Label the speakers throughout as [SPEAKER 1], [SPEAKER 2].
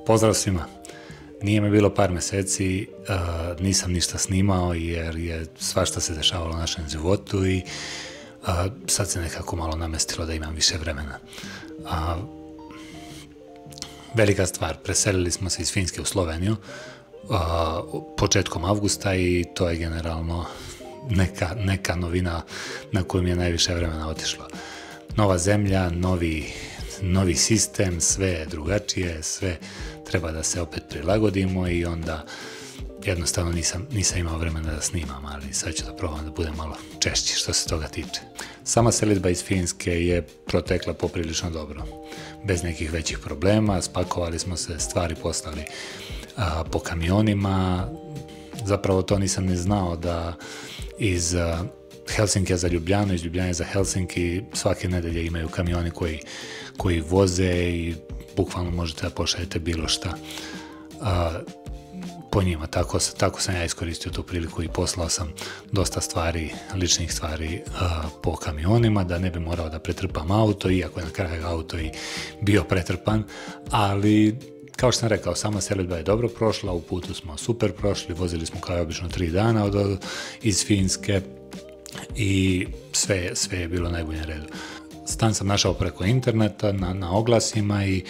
[SPEAKER 1] Pozdrav svima. Nije mi bilo par meseci, nisam ništa snimao jer je svašta se dešavalo u našem životu i sad se nekako malo namestilo da imam više vremena. Velika stvar, preselili smo se iz Finske u Sloveniju početkom avgusta i to je generalno neka novina na koju mi je najviše vremena otišlo. Nova zemlja, novi sistem, sve je drugačije, sve treba da se opet prilagodimo i onda jednostavno nisam imao vremena da snimam, ali sad ću da probam da budem malo češći što se toga tiče. Sama selidba iz Finske je protekla poprilično dobro, bez nekih većih problema, spakovali smo se, stvari poslali po kamionima, zapravo to nisam ni znao da iz Helsinkija za Ljubljanu, iz Ljubljane za Helsinki svake nedelje imaju kamioni koji voze i bukvalno možete da pošaljete bilo šta po njima. Tako sam ja iskoristio tu priliku i poslao sam dosta stvari, ličnih stvari po kamionima, da ne bi morao da pretrpam auto, iako je na kraju auto i bio pretrpan, ali kao što sam rekao, sama selidba je dobro prošla, u putu smo super prošli, vozili smo kao obično 3 dana iz Finske i sve je bilo u najboljem redu. Stan sam našao preko interneta, na oglasima i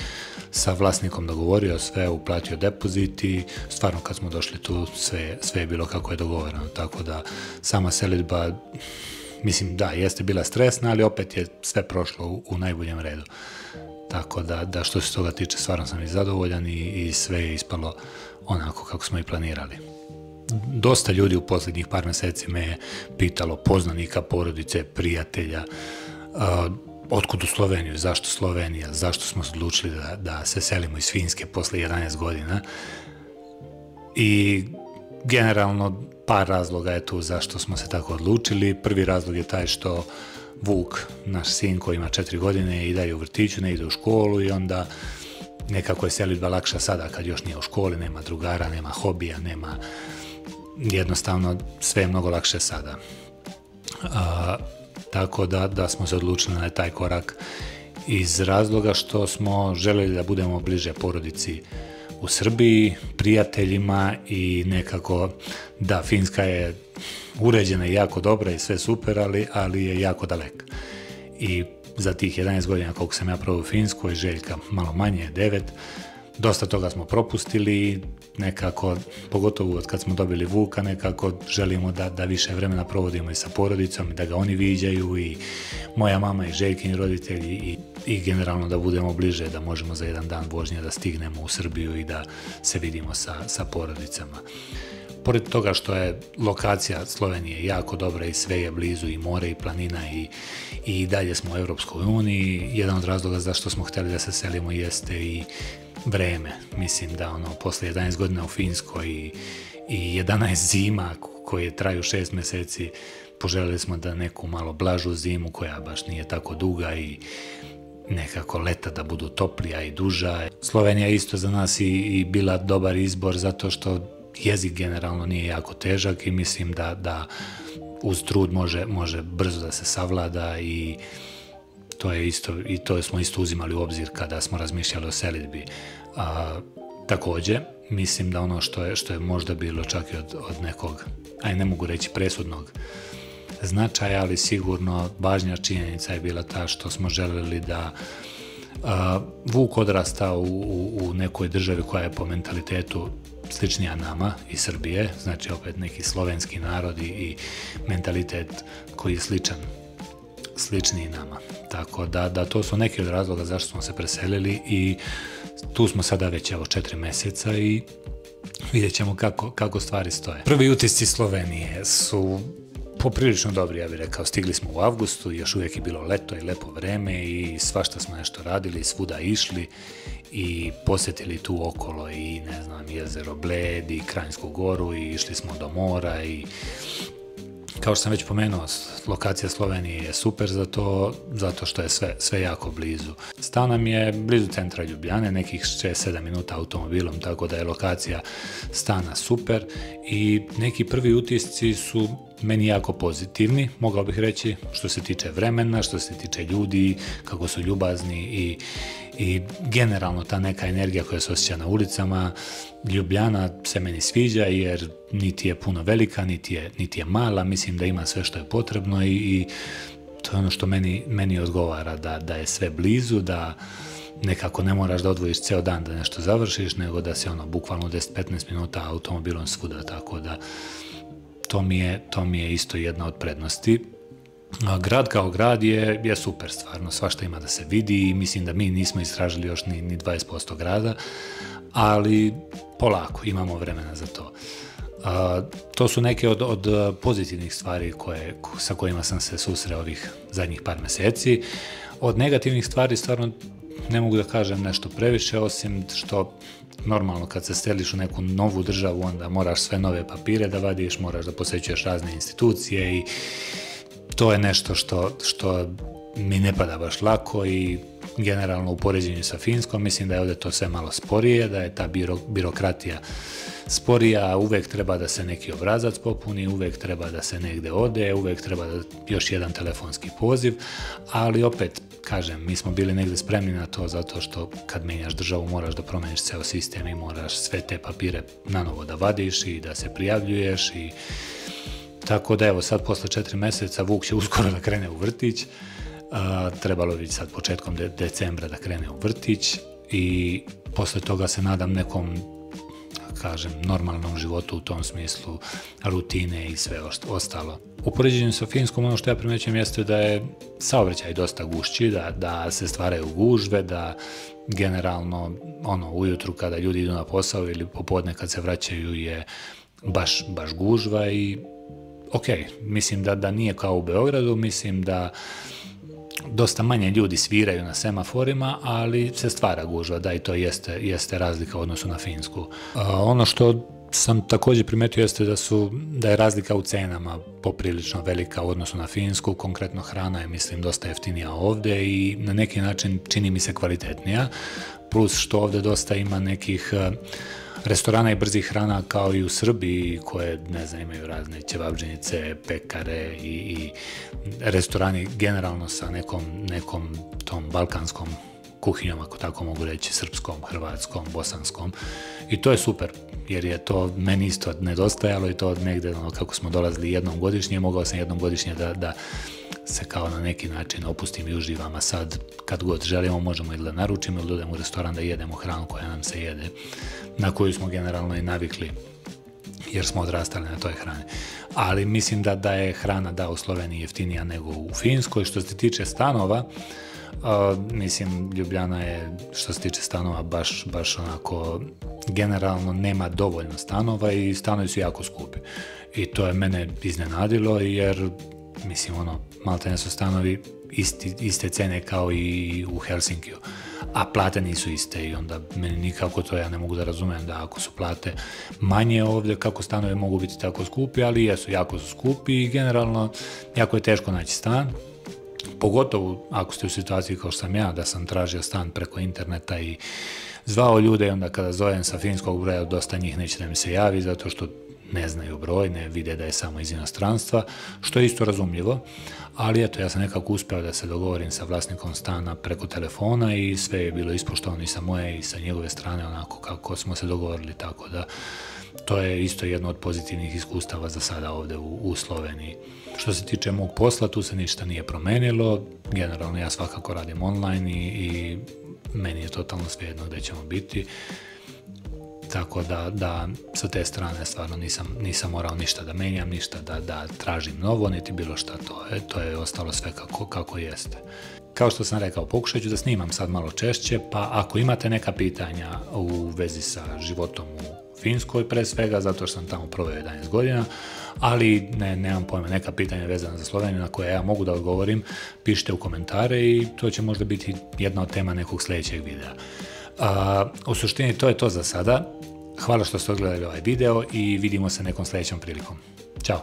[SPEAKER 1] sa vlasnikom dogovorio sve, uplatio depozit i stvarno kad smo došli tu sve je bilo kako je dogovoreno, tako da sama selidba, mislim da, jeste bila stresna, ali opet je sve prošlo u najboljem redu. Tako da što se toga tiče, stvarno sam i zadovoljan i sve je ispalo onako kako smo i planirali. Dosta ljudi u posljednjih par meseci me je pitalo, poznanika, porodice, prijatelja, otkud u Sloveniju, zašto Slovenija, zašto smo se odlučili da se selimo iz Finske posle 11 godina. I generalno par razloga je tu zašto smo se tako odlučili. Prvi razlog je taj što Vuk, naš sin koji ima 4 godine i dalje u vrtiću, ne ide u školu i onda nekako je selidba lakša sada kad još nije u školi, nema drugara, nema hobija, nema, jednostavno sve je mnogo lakše sada. Tako da smo se odlučili na taj korak iz razloga što smo želeli da budemo bliže porodici u Srbiji, prijateljima i nekako da Finska je uređena i jako dobra i sve super, ali je jako daleka. I za tih 11 godina koliko sam ja proveo u Finskoj, Željka malo manje, 9, dosta toga smo propustili, nekako, pogotovo od kad smo dobili Vuka, nekako želimo da više vremena provodimo i sa porodicom, da ga oni viđaju i moja mama i Željkini roditelji i generalno da budemo bliže, da možemo za jedan dan vožnje da stignemo u Srbiju i da se vidimo sa porodicama. Pored toga što je lokacija Slovenije jako dobra i sve je blizu i more i planina i dalje smo u Evropskoj uniji, jedan od razloga zašto smo htjeli da se selimo jeste i vreme. Mislim da posle 11 godina u Finskoj i 11 zima koje traju 6 meseci, poželjeli smo da neku malo blažu zimu koja baš nije tako duga i nekako leta da budu toplija i duža. Slovenija je isto za nas i bila dobar izbor zato što jezik generalno nije jako težak i mislim da uz trud može brzo da se savlada i to smo isto uzimali u obzir kada smo razmišljali o selidbi. Također, mislim da ono što je možda bilo čak i od nekog, ne mogu reći presudnog značaja, ali sigurno važnija činjenica je bila ta što smo želeli da Vuk odrasta u nekoj državi koja je po mentalitetu sličnija nama iz Srbije, znači opet neki slovenski narod i mentalitet koji je sličniji nama. Tako da to su neki od razloga zašto smo se preselili i tu smo sada već 4 meseca i vidjet ćemo kako stvari stoje. Prvi utisci Slovenije su poprilično dobri, ja bih rekao. Stigli smo u avgustu, još uvijek je bilo leto i lepo vreme i svašta smo nešto radili, svuda išli i posjetili tu okolo i ne znam, jezero Bled i Kranjsku goru i išli smo do mora i kao što sam već pomenuo, lokacija Slovenije je super zato što je sve jako blizu. Stan nam je blizu centra Ljubljane, nekih 6-7 minuta automobilom, tako da je lokacija stana super i neki prvi utisci su meni jako pozitivni, mogao bih reći, što se tiče vremena, što se tiče ljudi, kako su ljubazni i generalno ta neka energija koja se osjeća na ulicama. Ljubljana se meni sviđa jer niti je puno velika, niti je mala, mislim da ima sve što je potrebno i to je ono što meni odgovara, da je sve blizu, da nekako ne moraš da odvojiš ceo dan da nešto završiš, nego da si bukvalno 10-15 minuta automobilom svuda, tako da to mi je isto jedna od prednosti. Grad kao grad je super, stvarno, svašta ima da se vidi i mislim da mi nismo istražili još ni 20% grada, ali polako, imamo vremena za to. To su neke od pozitivnih stvari sa kojima sam se susreo ovih zadnjih par meseci. Od negativnih stvari stvarno ne mogu da kažem nešto previše, osim što normalno kad se seliš u neku novu državu, onda moraš sve nove papire da vadiš, moraš da posećuješ razne institucije i to je nešto što mi ne pada baš lako i generalno u poređenju sa Finskom mislim da je ovdje to sve malo sporije, da je ta birokratija sporija, uvek treba da se neki obrazac popuni, uvek treba da se negde ode, uvek treba još jedan telefonski poziv, ali opet, kažem, mi smo bili negde spremni na to zato što kad menjaš državu moraš da promeniš ceo sistem i moraš sve te papire nanovo da vadiš i da se prijavljuješ i tako da evo sad posle 4 meseca Vuk će uskoro da krene u vrtić, trebalo bi sad početkom decembra da krene u vrtić i posle toga se nadam nekom, kažem, normalnom životu u tom smislu, rutine i sve ostalo. U poređenju sa Finskom ono što ja primećujem jeste da je saobraćaj dosta gušći, da se stvaraju gužve, da generalno ujutru kada ljudi idu na posao ili popodne kad se vraćaju je baš gužva i ok, mislim da nije kao u Beogradu, mislim da dosta manje ljudi sviraju na semaforima, ali se stvara gužva, da i to jeste razlika u odnosu na Finsku. Ono što sam također primetio jeste da je razlika u cenama poprilično velika u odnosu na Finsku, konkretno hrana je, mislim, dosta jeftinija ovdje i na neki način čini mi se kvalitetnija, plus što ovdje dosta ima nekih restorana i brzih hrana kao i u Srbiji koje, ne znam, imaju razne ćevabdžinice, pekare i restorani generalno sa nekom tom balkanskom kuhinjom, ako tako mogu reći, srpskom, hrvatskom, bosanskom i to je super jer je to meni isto nedostajalo i to negde kako smo dolazili jednom godišnje, mogao sam jednom godišnje da se kao na neki način opustim i uživam, a sad kad god želimo možemo ili da naručimo ili da odemo u restoran da jedemo hranu koja nam se jede, na koju smo generalno i navikli jer smo odrastali na toj hrani. Ali mislim da je hrana u Sloveniji jeftinija nego u Finskoj. Što se tiče stanova, mislim, Ljubljana je, što se tiče stanova, baš onako, generalno nema dovoljno stanova i stanovi su jako skupi. I to je mene iznenadilo jer, mislim, maltene su stanovi iste cene kao i u Helsinkiju, a plate nisu iste i onda meni nikako to ja ne mogu da razumem da ako su plate manje ovdje, kako stanovi mogu biti tako skupi, ali jesu, jako su skupi i generalno jako je teško naći stan, pogotovo ako ste u situaciji kao što sam ja, da sam tražio stan preko interneta i zvao ljude i onda kada zovem sa finskog broja dosta njih neće da mi se javi zato što ne znaju broj, ne vide da je samo iz inostranstva, što je isto razumljivo, ali eto, ja sam nekako uspeo da se dogovorim sa vlasnikom stana preko telefona i sve je bilo ispoštovano i sa moje i sa njegove strane onako kako smo se dogovorili, tako da to je isto jedno od pozitivnih iskustava za sada ovdje u Sloveniji. Što se tiče mog posla, tu se ništa nije promenilo, generalno ja svakako radim online i meni je totalno svejedno gdje ćemo biti. Tako da sa te strane stvarno nisam morao ništa da menjam, ništa da tražim novo, niti bilo šta, to je ostalo sve kako jeste. Kao što sam rekao, pokušat ću da snimam sad malo češće, pa ako imate neka pitanja u vezi sa životom u Finskoj, pre svega, zato što sam tamo proveo 11 godina, ali nemam pojma, neka pitanja vezana za Sloveniju na koje ja mogu da odgovorim, pišite u komentare i to će možda biti jedna od tema nekog sljedećeg videa. U suštini to je to za sada. Hvala što ste odgledali ovaj video i vidimo se nekom sljedećom prilikom. Ćao!